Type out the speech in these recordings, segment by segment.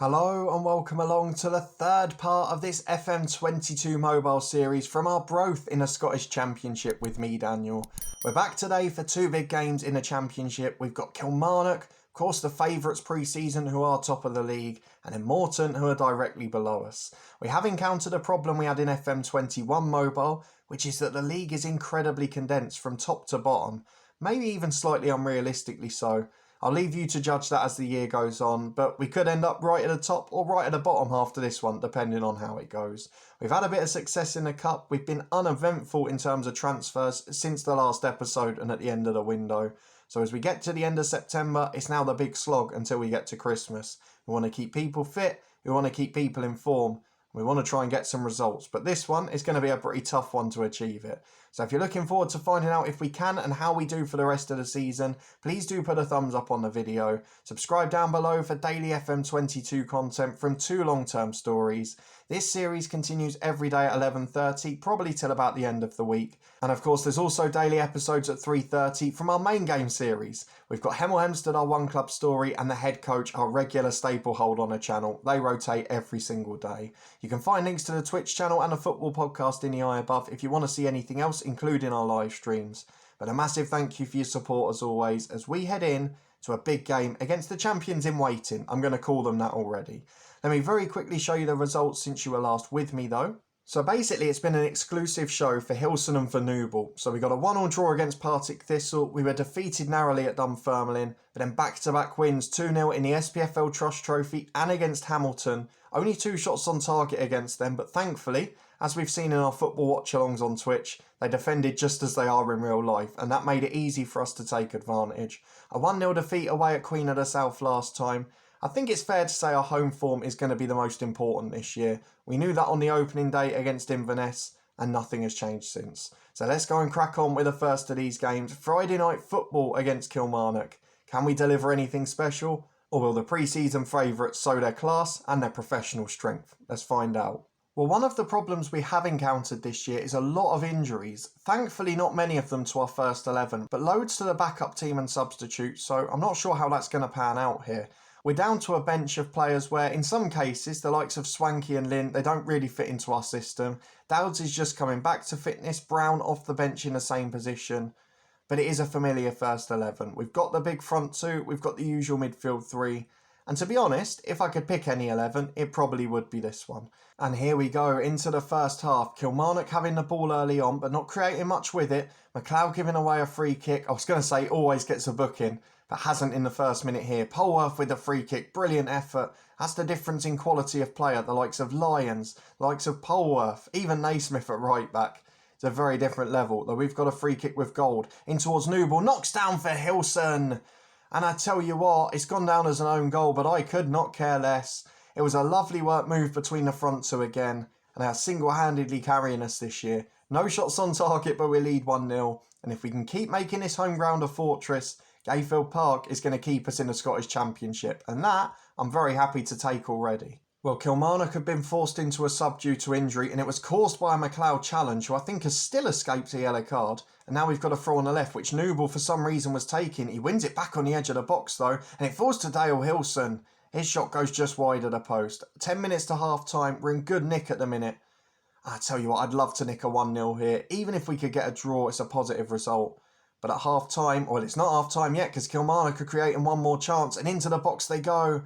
Hello and welcome along to the third part of this FM22 Mobile series from Arbroath in the Scottish Championship with me, Daniel. We're back today for two big games in the Championship. We've got Kilmarnock, of course the favourites pre-season who are top of the league, and then Morton who are directly below us. We have encountered a problem we had in FM21 Mobile, which is that the league is incredibly condensed from top to bottom, maybe even slightly unrealistically so. I'll leave you to judge that as the year goes on, but we could end up right at the top or right at the bottom after this one, depending on how it goes. We've had a bit of success in the Cup. We've been uneventful in terms of transfers since the last episode and at the end of the window. So as we get to the end of September, it's now the big slog until we get to Christmas. We want to keep people fit, we want to keep people in form, we want to try and get some results, but this one is going to be a pretty tough one to achieve it. So if you're looking forward to finding out if we can and how we do for the rest of the season, please do put a thumbs up on the video. Subscribe down below for daily FM22 content from two long-term stories. This series continues every day at 11:30, probably till about the end of the week. And of course, there's also daily episodes at 3:30 from our main game series. We've got Hemel Hempstead, our one club story, and the head coach, our regular staple hold on the channel. They rotate every single day. You can find links to the Twitch channel and the football podcast in the eye above if you want to see anything else, including our live streams. But a massive thank you for your support as always as we head in to a big game against the champions in waiting. I'm going to call them that already. Let me very quickly show you the results since you were last with me though. So basically it's been an exclusive show for Hilson and for Newble. So we got a 1-1 draw against Partick Thistle, we were defeated narrowly at Dunfermline, but then back-to-back wins 2-0 in the SPFL Trust Trophy and against Hamilton. Only 2 shots on target against them, but thankfully, as we've seen in our football watch-alongs on Twitch, they defended just as they are in real life, and that made it easy for us to take advantage. A 1-0 defeat away at Queen of the South last time. I think it's fair to say our home form is going to be the most important this year. We knew that on the opening day against Inverness, and nothing has changed since. So let's go and crack on with the first of these games. Friday night football against Kilmarnock. Can we deliver anything special? Or will the pre-season favourites show their class and their professional strength? Let's find out. Well, one of the problems we have encountered this year is a lot of injuries. Thankfully, not many of them to our first 11, but loads to the backup team and substitutes, so I'm not sure how that's going to pan out here. We're down to a bench of players where, in some cases, the likes of Swanky and Lynn, they don't really fit into our system. Dowds is just coming back to fitness, Brown off the bench in the same position. But it is a familiar first 11. We've got the big front two, we've got the usual midfield three. And to be honest, if I could pick any 11, it probably would be this one. And here we go, into the first half. Kilmarnock having the ball early on, but not creating much with it. McLeod giving away a free kick. I was going to say always gets a booking, but hasn't in the first minute here. Polworth with a free kick, brilliant effort. That's the difference in quality of player. The likes of Lyons, the likes of Polworth, even Naismith at right back. It's a very different level, though we've got a free kick with gold. In towards Newble, knocks down for Hilson. And I tell you what, it's gone down as an own goal, but I could not care less. It was a lovely work move between the front two again, and they are single-handedly carrying us this year. No shots on target, but we lead 1-0. And if we can keep making this home ground a fortress, Gayfield Park is going to keep us in the Scottish Championship, and that I'm very happy to take already. Well, Kilmarnock have been forced into a sub due to injury, and it was caused by a McLeod challenge, who I think has still escaped a yellow card. And now we've got a throw on the left, which Newble for some reason was taking. He wins it back on the edge of the box though, and it falls to Dale Hilson. His shot goes just wide of the post. 10 minutes to half time, we're in good nick at the minute. I tell you what, I'd love to nick a 1-0 here. Even if we could get a draw, it's a positive result. But at half time, well, it's not half time yet, because Kilmarnock are creating one more chance, and into the box they go.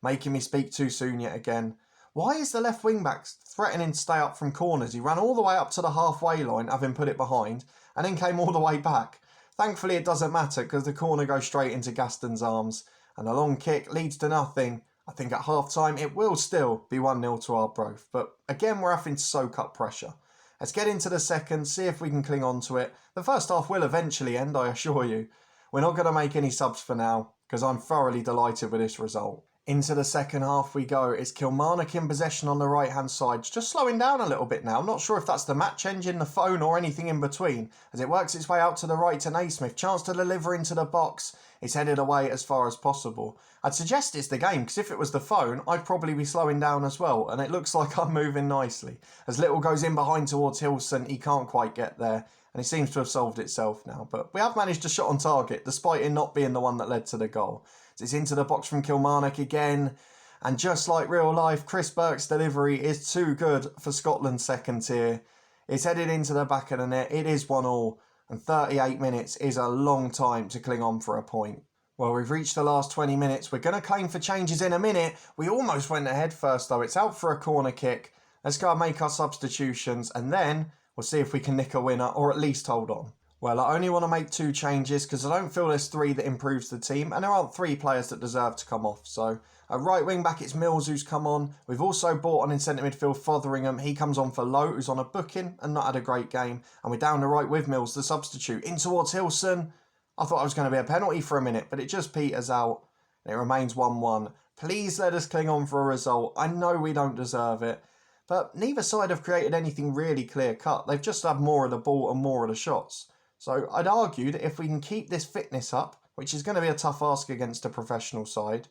Making me speak too soon yet again. Why is the left wing back threatening to stay up from corners? He ran all the way up to the halfway line, having put it behind, and then came all the way back. Thankfully it doesn't matter, because the corner goes straight into Gaston's arms, and the long kick leads to nothing. I think at half time it will still be 1-0 to Arbroath, but again we're having to soak up pressure. Let's get into the second, see if we can cling on to it. The first half will eventually end, I assure you. We're not going to make any subs for now, because I'm thoroughly delighted with this result. Into the second half we go. It's Kilmarnock in possession on the right hand side. It's just slowing down a little bit now. I'm not sure if that's the match engine, the phone or anything in between. As it works its way out to the right to Naismith. Chance to deliver into the box. It's headed away as far as possible. I'd suggest it's the game, because if it was the phone, I'd probably be slowing down as well. And it looks like I'm moving nicely. As Little goes in behind towards Hilson, he can't quite get there. And it seems to have solved itself now. But we have managed a shot on target, despite it not being the one that led to the goal. It's into the box from Kilmarnock again. And just like real life, Chris Burke's delivery is too good for Scotland's second tier. It's headed into the back of the net, it is 1-1, and 38 minutes is a long time to cling on for a point. Well, we've reached the last 20 minutes, we're going to claim for changes in a minute. We almost went ahead first though, it's out for a corner kick. Let's go and make our substitutions and then we'll see if we can nick a winner or at least hold on. Well, I only want to make 2 changes because I don't feel there's 3 that improves the team and there aren't 3 players that deserve to come off. So at right wing back it's Mills who's come on. We've also bought on in centre midfield Fotheringham. He comes on for Lowe who's on a booking and not had a great game. And we're down the right with Mills, the substitute. In towards Hilson. I thought it was going to be a penalty for a minute but it just peters out. And it remains 1-1. Please let us cling on for a result. I know we don't deserve it. But neither side have created anything really clear cut. They've just had more of the ball and more of the shots. So I'd argue that if we can keep this fitness up, which is going to be a tough ask against a professional side,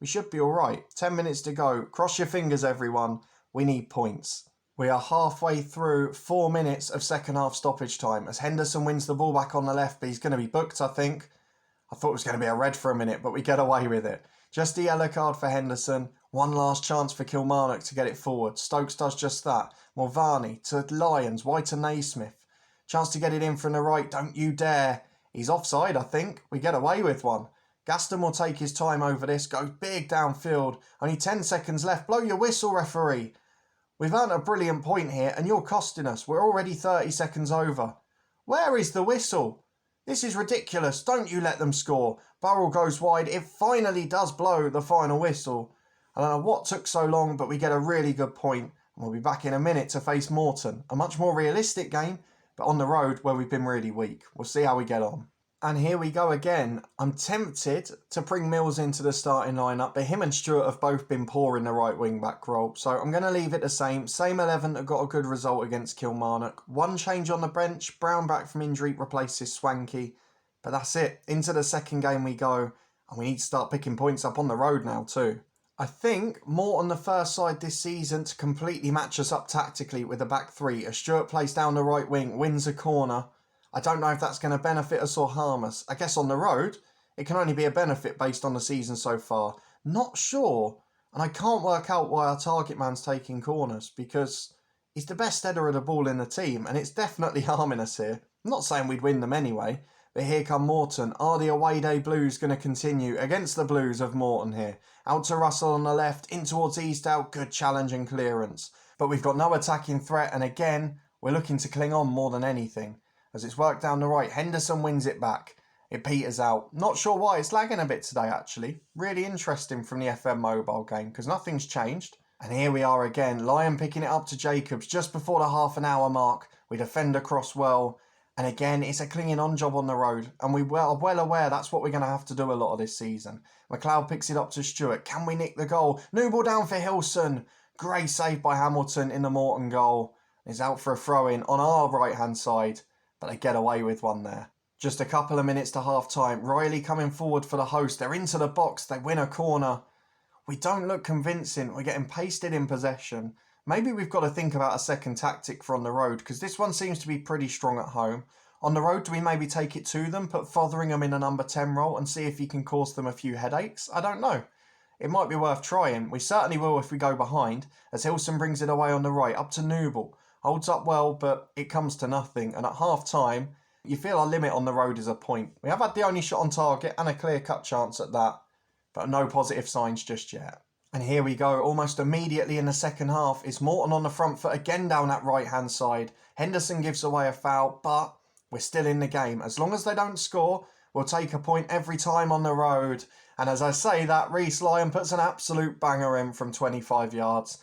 we should be alright. 10 minutes to go. Cross your fingers, everyone. We need points. We are halfway through 4 minutes of second half stoppage time as Henderson wins the ball back on the left, but he's going to be booked, I think. I thought it was going to be a red for a minute, but we get away with it. Just a yellow card for Henderson. One last chance for Kilmarnock to get it forward. Stokes does just that. Mulvaney to Lyons, wide to Naismith. Chance to get it in from the right, don't you dare. He's offside, I think. We get away with one. Gaston will take his time over this, goes big downfield. Only 10 seconds left. Blow your whistle, referee. We've earned a brilliant point here and you're costing us. We're already 30 seconds over. Where is the whistle? This is ridiculous. Don't you let them score. Burrell goes wide. It finally does blow the final whistle. I don't know what took so long, but we get a really good point. And we'll be back in a minute to face Morton. A much more realistic game, but on the road where we've been really weak. We'll see how we get on. And here we go again. I'm tempted to bring Mills into the starting lineup, but him and Stewart have both been poor in the right wing back role. So I'm going to leave it the same. Same 11 that got a good result against Kilmarnock. One change on the bench. Brown back from injury replaces Swanky. But that's it. Into the second game we go. And we need to start picking points up on the road now too. I think more on the first side this season to completely match us up tactically with a back 3. As Stewart plays down the right wing, wins a corner. I don't know if that's going to benefit us or harm us. I guess on the road, it can only be a benefit based on the season so far. Not sure. And I can't work out why our target man's taking corners because he's the best header of the ball in the team and it's definitely harming us here. I'm not saying we'd win them anyway, but here come Morton. Are the away day Blues going to continue against the Blues of Morton here? Out to Russell on the left, in towards Eastdale. Good challenge and clearance. But we've got no attacking threat and again, we're looking to cling on more than anything. As it's worked down the right, Henderson wins it back. It peters out. Not sure why, it's lagging a bit today actually. Really interesting from the FM Mobile game because nothing's changed. And here we are again, Lyon picking it up to Jacobs just before the half an hour mark. We defend across well. And again, it's a clinging on job on the road. And we are well aware that's what we're going to have to do a lot of this season. McLeod picks it up to Stewart. Can we nick the goal? New ball down for Hilson. Great save by Hamilton in the Morton goal. He's out for a throw-in on our right-hand side. But they get away with one there. Just a couple of minutes to half-time. Riley coming forward for the host. They're into the box. They win a corner. We don't look convincing. We're getting pasted in possession. Maybe we've got to think about a second tactic for on the road because this one seems to be pretty strong at home. On the road, do we maybe take it to them, put Fotheringham in a number 10 role and see if he can cause them a few headaches? I don't know. It might be worth trying. We certainly will if we go behind as Hilson brings it away on the right up to Newble. Holds up well, but it comes to nothing. And at half-time, you feel our limit on the road is a point. We have had the only shot on target and a clear-cut chance at that. But no positive signs just yet. And here we go. Almost immediately in the second half, it's Morton on the front foot again down that right-hand side. Henderson gives away a foul, but we're still in the game. As long as they don't score, we'll take a point every time on the road. And as I say that, Reece Lyon puts an absolute banger in from 25 yards.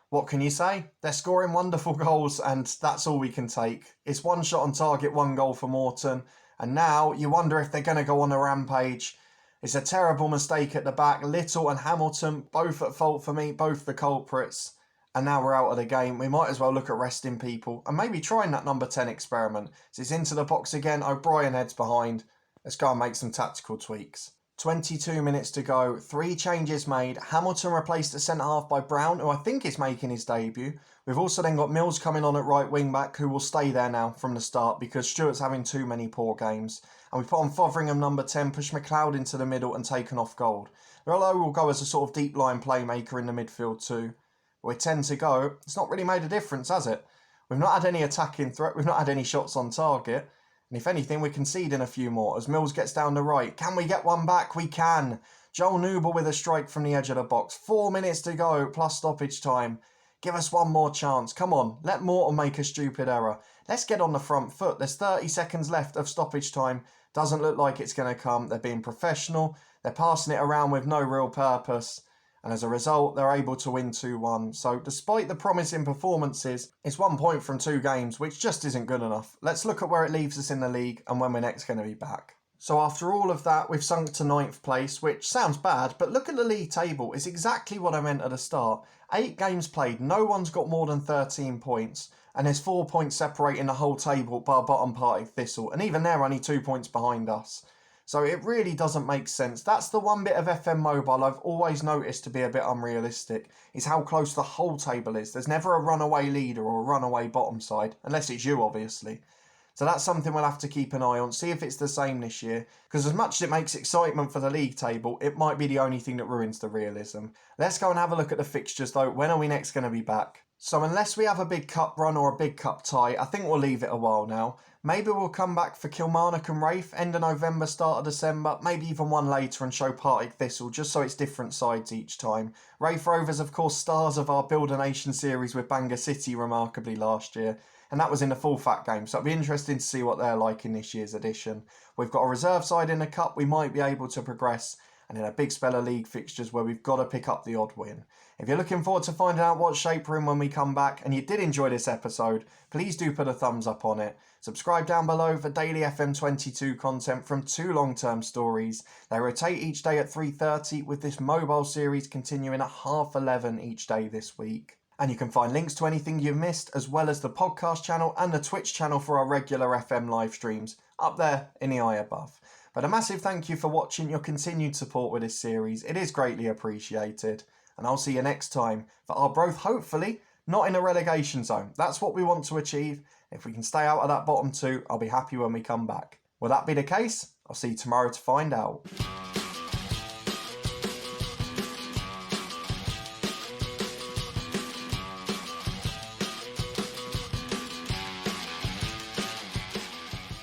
What can you say? They're scoring wonderful goals and that's all we can take. It's one shot on target, one goal for Morton. And now you wonder if they're going to go on a rampage. It's a terrible mistake at the back. Little and Hamilton, both at fault for me, both the culprits. And now we're out of the game. We might as well look at resting people and maybe trying that number 10 experiment. So it's into the box again. O'Brien heads behind. Let's go and make some tactical tweaks. 22 minutes to go, 3 changes made. Hamilton replaced at centre-half by Brown, who I think is making his debut. We've also then got Mills coming on at right wing-back, who will stay there now from the start because Stewart's having too many poor games. And we put on Fotheringham number 10, push McLeod into the middle and taken off Gold. Rolo will go as a sort of deep line playmaker in the midfield too. But with 10 to go, it's not really made a difference, has it? We've not had any attacking threat, we've not had any shots on target. And if anything, we're conceding a few more as Mills gets down the right. Can we get one back? We can. Joel Newble with a strike from the edge of the box. 4 minutes to go, plus stoppage time. Give us one more chance. Come on, let Morton make a stupid error. Let's get on the front foot. There's 30 seconds left of stoppage time. Doesn't look like it's going to come. They're being professional. They're passing it around with no real purpose. And as a result, they're able to win 2-1. So despite the promising performances, it's 1 point from 2 games, which just isn't good enough. Let's look at where it leaves us in the league and when we're next going to be back. So after all of that, we've sunk to 9th place, which sounds bad, but look at the league table. It's exactly what I meant at the start. 8 games played, no one's got more than 13 points. And there's 4 points separating the whole table by our bottom party, Thistle. And even they're only 2 points behind us. So it really doesn't make sense. That's the one bit of FM Mobile I've always noticed to be a bit unrealistic, is how close the whole table is. There's never a runaway leader or a runaway bottom side, unless it's you, obviously. So that's something we'll have to keep an eye on, see if it's the same this year, because as much as it makes excitement for the league table, it might be the only thing that ruins the realism. Let's go and have a look at the fixtures though. When are we next going to be back? So unless we have a big cup run or a big cup tie, I think we'll leave it a while now. Maybe we'll come back for Kilmarnock and Raith, end of November, start of December, maybe even one later and show Partick Thistle, just so it's different sides each time. Raith Rovers, of course, stars of our Build a Nation series with Bangor City remarkably last year, and that was in the full fat game, so it'll be interesting to see what they're like in this year's edition. We've got a reserve side in the cup, we might be able to progress, and in a big spell of league fixtures where we've got to pick up the odd win. If you're looking forward to finding out what shape we're in when we come back, and you did enjoy this episode, please do put a thumbs up on it. Subscribe down below for daily FM22 content from 2 long-term stories. They rotate each day at 3:30, with this mobile series continuing at 11:30 each day this week. And you can find links to anything you've missed, as well as the podcast channel and the Twitch channel for our regular FM live streams, up there in the eye above. But a massive thank you for watching, your continued support with this series. It is greatly appreciated. And I'll see you next time for Arbroath, hopefully not in a relegation zone. That's what we want to achieve. If we can stay out of that bottom 2, I'll be happy when we come back. Will that be the case? I'll see you tomorrow to find out.